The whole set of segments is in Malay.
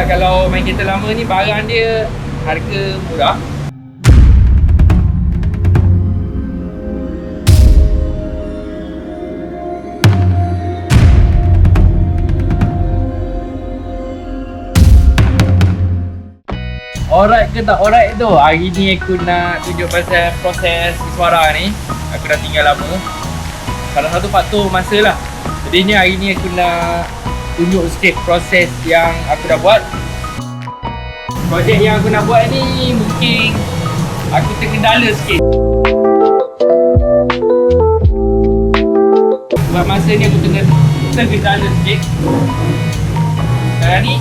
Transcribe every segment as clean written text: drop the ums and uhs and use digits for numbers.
cakap kalau main kereta lama ni barang dia harga murah. Alright ke tak alright tu? Hari ni aku nak tunjuk pasal proses suara ni. Aku dah tinggal lama. Salah satu faktor masa lah. Jadinya hari ni aku nak tunjuk sikit proses yang aku dah buat. Projek yang aku nak buat ni mungkin aku terkendala sikit. Sebab masa ni aku terkendala sikit. Sekarang ni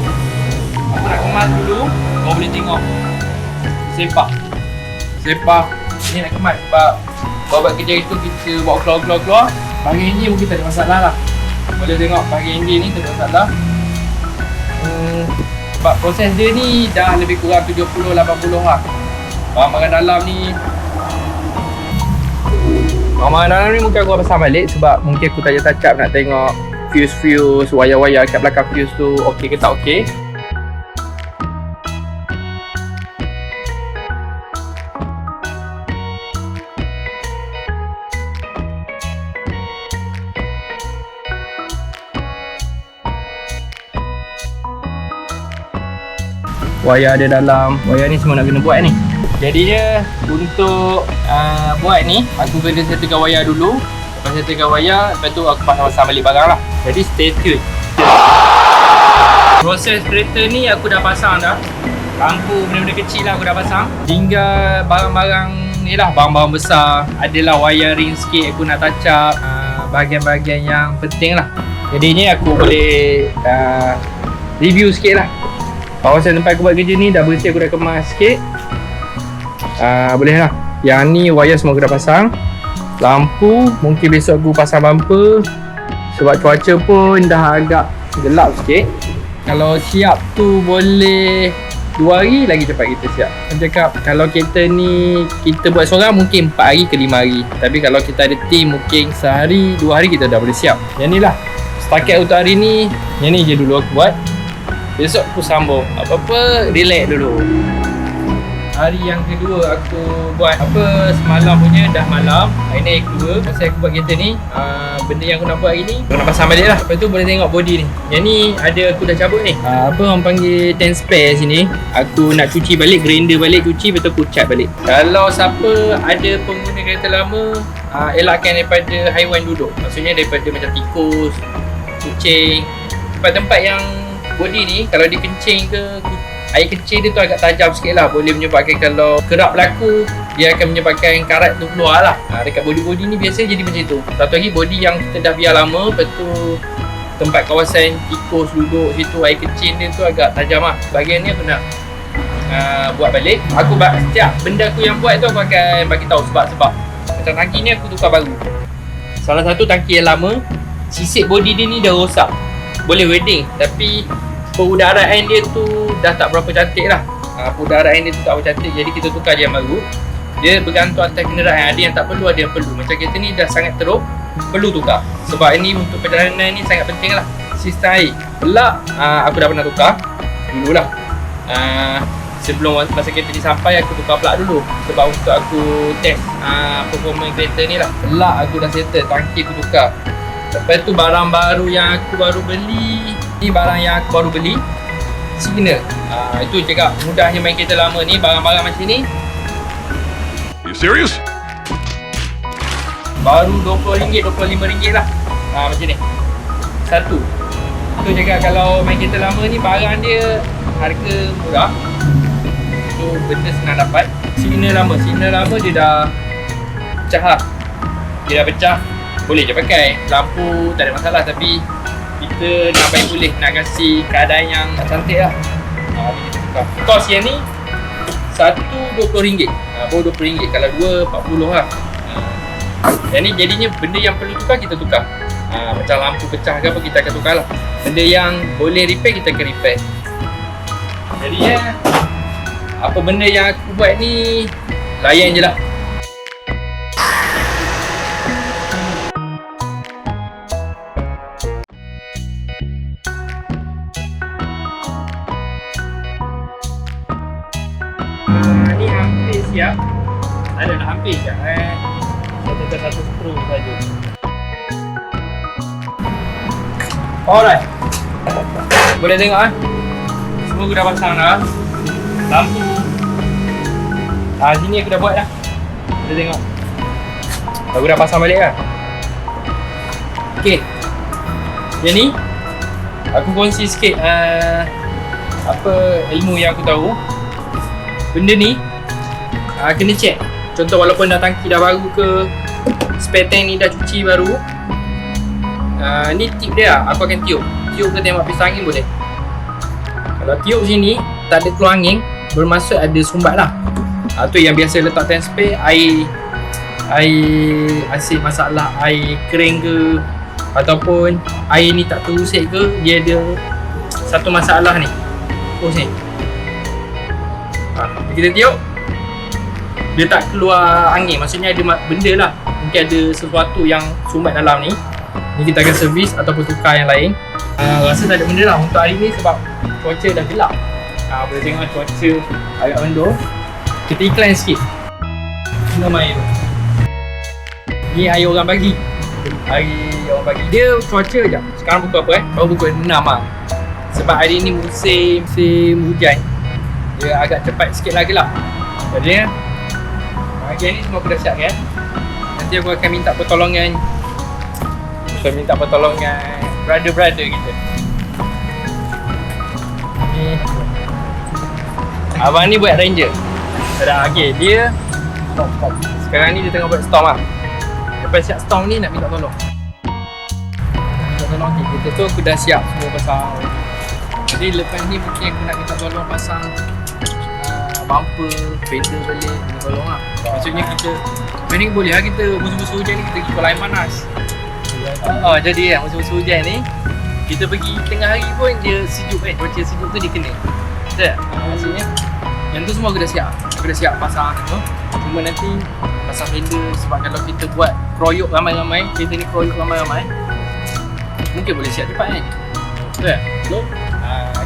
aku nak kemas dulu. Kau boleh tengok sepah ni nak kemas sebab buat kerja itu kita bawa keluar. Bahagian ini mungkin tak ada masalah lah. Boleh tengok bahagian ini tak ada masalah. Sebab proses dia ni dah lebih kurang 70-80 lah. Barang-barang dalam ni mungkin aku pasang balik sebab mungkin aku tak touch up nak tengok fuse, wire-wire kat belakang fuse tu okey ke tak okey. Wire ada dalam, wire ni semua nak kena buat ni. Jadinya untuk buat ni aku kena settlekan wire dulu. Lepas settlekan wire, lepas tu aku pasang balik barang lah. Jadi stay tune. Proses kereta ni aku dah pasang dah. Lampu benda-benda kecil lah aku dah pasang. Tinggal barang-barang ni lah, barang-barang besar. Adalah wiring sikit aku nak touch up, bahagian-bahagian yang penting lah. Jadinya aku boleh review sikit lah. Kawasan tempat aku buat kerja ni dah bersih, aku dah kemas sikit. Boleh lah. Yang ni wire semua aku dah pasang. Lampu mungkin besok aku pasang bumper sebab cuaca pun dah agak gelap sikit. Kalau siap tu boleh 2 hari lagi cepat kita siap. Saya cakap kalau kereta ni kita buat seorang mungkin 4 hari ke 5 hari. Tapi kalau kita ada team mungkin sehari 2 hari kita dah boleh siap. Yang ni lah setakat untuk hari ni. Yang ni je dulu aku buat. Besok aku sambung. Apa-apa relax dulu. Hari yang kedua aku buat semalam punya dah malam. Hari ni hari kedua masa aku buat kereta ni. Benda yang aku nak buat hari ni aku nak pasang balik lah. Lepas tu boleh tengok body ni. Yang ni ada aku dah cabut ni. Orang panggil 10 spare sini. Aku nak cuci balik, grinder balik, cuci, betul aku cat balik. Kalau siapa ada pengguna kereta lama, elakkan daripada haiwan duduk. Maksudnya daripada macam tikus, kucing. Tempat-tempat yang body ni kalau dia kencing ke, air kencing dia tu agak tajam sikit lah. Boleh menyebabkan kalau kerap berlaku, dia akan menyebabkan karat tu keluar lah. Dekat body-body ni biasa jadi macam tu. Satu lagi body yang kita dah biar lama, lepas tu tempat kawasan tikus duduk situ, air kencing dia tu agak tajam lah. Bahagian ni aku nak buat balik. Aku setiap benda aku yang buat tu aku akan bagi tahu sebab-sebab. Macam tangki ni aku tukar baru. Salah satu tangki yang lama, sisik body dia ni dah rosak. Boleh welding tapi perudaraan dia tu dah tak berapa cantik lah. Perudaraan dia tu tak berapa cantik. Jadi kita tukar je yang baru. Dia bergantung atas kenderaan. Ada yang tak perlu, ada yang perlu. Macam kereta ni dah sangat teruk, perlu tukar. Sebab ini untuk perjalanan ni sangat penting lah. Sistem air pelak aku dah pernah tukar dulu lah. Sebelum masa kereta ni sampai aku tukar pelak dulu. Sebab untuk aku test performance kereta ni lah. Pelak aku dah settle, tangki aku tukar. Lepas tu barang baru yang aku baru beli. Ni barang yang aku baru beli, signal. Itu cakap mudahnya main kereta lama ni. Barang-barang macam ni You serious? baru RM20, RM25 lah. Macam ni satu. Itu cakap kalau main kereta lama ni barang dia harga murah. Tu benda senang dapat. Signal lama dia dah pecah lah. Dia dah pecah, boleh je pakai. Lampu tak ada masalah tapi kita nak baik boleh nak kasih keadaan yang cantik lah. Kita tukar. Kos yang ni satu RM20. Baru RM20. Kalau dua RM40 lah. Yang ni jadinya benda yang perlu tukar kita tukar. Macam lampu pecah ke apa kita akan tukar lah. Benda yang boleh repair kita akan repair. Jadi apa benda yang aku buat ni layan je lah. Ini hampir siap. Ada dah hampir je Saya tekan satu skru saja. Alright. Boleh tengok semua aku dah pasang dah. Lampu sini aku dah buat dah. Boleh tengok. Aku dah pasang balik kan. Okay. Yang ni aku kongsi sikit apa ilmu yang aku tahu. Benda ni kena check. Contoh walaupun dah tangki dah baru ke, spare tank ni dah cuci baru, ni tip dia lah. Aku akan tiup ke tembak pisau angin boleh. Kalau tiup sini tak ada keluar angin, bermaksud ada sumbat lah. Tu yang biasa letak tank spare, air asyik masalah air kering ke, ataupun air ni tak terusik ke, dia ada satu masalah ni. Ni kita tiup, dia tak keluar angin, maksudnya ada benda lah, mungkin ada sesuatu yang sumbat dalam ni. Ni kita akan servis ataupun tukar yang lain. Rasa tak ada benda lah untuk hari ni sebab cuaca dah gelap. Boleh tengok cuaca agak mendung. Kita iklan sikit. Minum air tu. Ni air orang bagi. Air orang bagi. Dia cuaca je. Sekarang pukul apa Baru pukul 6 lah. Sebab hari ni musim hujan, dia agak cepat sikit lah gelap. Jadi bahagian ni semua aku dah siap kan. Nanti aku akan minta pertolongan brother kita. Ni abang ni buat ranger. Okay, dia stop. Sekarang ni dia tengah buat storm lah. Lepas siap storm ni nak minta tolong. Okay, kita tu aku dah siap semua pasang. Jadi lepas ni mungkin aku nak minta tolong pasang bumper, fender balik, minta tolong lah. Maksudnya kita ni boleh lah kita musim-musim hujan ni kita pergi kolam air panas. Jadi musim-musim hujan ni kita pergi tengah hari pun dia sejuk cuaca sejuk tu dia kena. Betul tak? Maksudnya yang tu semua aku dah siap. Aku dah siap pasang tu. Cuma nanti pasang fender sebab kalau kita buat keroyok ramai-ramai, kita ni keroyok ramai-ramai, mungkin boleh siap cepat kan? Betul tak?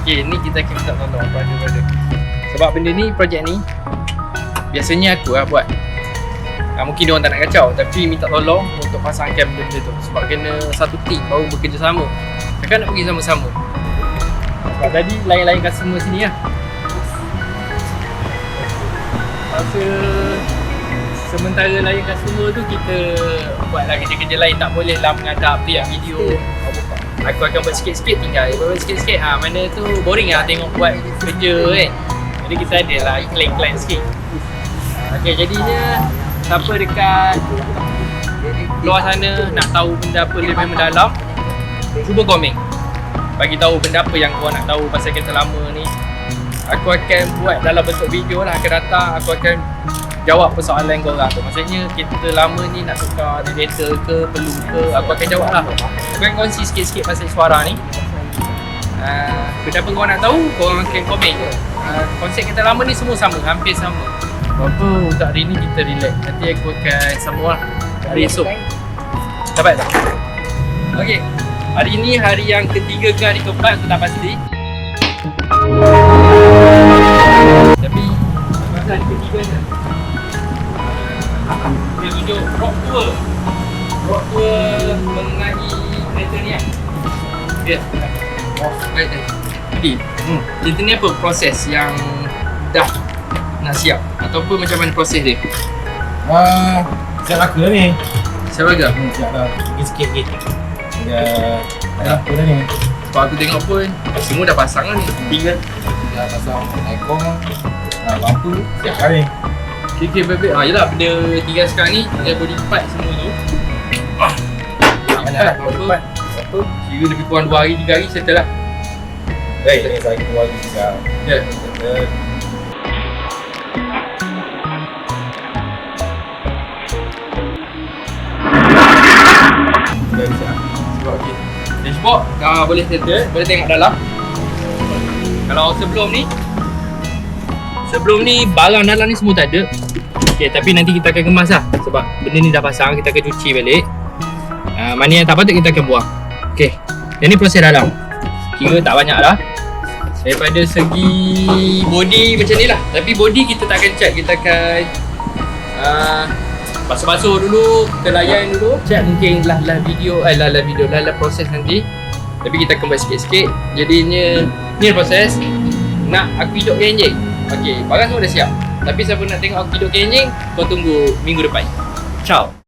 Okay, ni kita akan minta tolong brother. Sebab benda ni, projek ni biasanya aku lah buat. Mungkin dia orang tak nak kacau, tapi minta tolong untuk pasangkan benda tu. Sebab kena satu team baru bekerjasama. Takkan nak pergi sama-sama. Sebab tadi lain-lain customer sini lah. Masa sementara lain customer tu kita buatlah kerja-kerja lain, tak boleh lah menghadap dia video. Aku akan buat sikit-sikit tinggal. Buat sikit-sikit mana tu boring lah tengok buat kerja kan. Jadi kita ada lah iklan-iklan sikit. Okay, jadinya siapa dekat luar sana nak tahu benda apa lebih mendalam, cuba komen. Bagi tahu benda apa yang korang nak tahu pasal kereta lama ni. Aku akan buat dalam bentuk video lah, akan datang aku akan jawab persoalan korang tu. Maksudnya kereta lama ni nak tukar radiator ke, perlu ke, aku akan jawab lah. Aku akan kongsi sikit-sikit pasal suara ni. Benda apa korang nak tahu, korang akan komen je. Konsep kereta lama ni semua sama, hampir sama. Apa untuk hari ni kita relax. Nanti aku akan sambung lah hari esok. Dapat tak? Okay, hari ni hari yang ketiga ke hari keempat aku tak pasti. Tapi hari ketiga je. Dia tunjuk rock tour mengenai kereta ni lah. Dia right there. Jadi kereta ni apa proses yang dah nak siap ataupun macam mana proses dia? Siap laga ni. Siap laga? Siap dah. Sikit-sikit dah apa dah ni. Sebab aku tengok pun semua dah pasang lah ni. Tinggal dah pasang aircon, bumper, siap dah ni. Okay, baik-baik. Yelah, benda tinggal sekarang ni tinggal body part semua tu. Banyak apa? Kira lebih kurang 2 hari, 3 hari settle lah. Baik, ni saya keluar lagi siap. Ya. Sebab okay. Dashboard boleh settle, boleh tengok dalam. Kalau sebelum ni barang dalam ni semua tak ada. Okay, tapi nanti kita akan kemas lah. Sebab benda ni dah pasang, kita akan cuci balik. Mana yang tak patut kita akan buang. Okay, yang ni proses dalam. Kira tak banyak dah. Daripada segi body macam ni lah. Tapi body kita tak akan cat. Kita akan basuh-basuh dulu, kita layan dulu. Cat mungkin lah video, proses nanti. Tapi kita akan buat sikit-sikit. Jadinya ni proses. Nak aku hidupkan anjing. Okey, barang semua dah siap. Tapi siapa nak tengok aku hidupkan anjing, kau tunggu minggu depan. Ciao.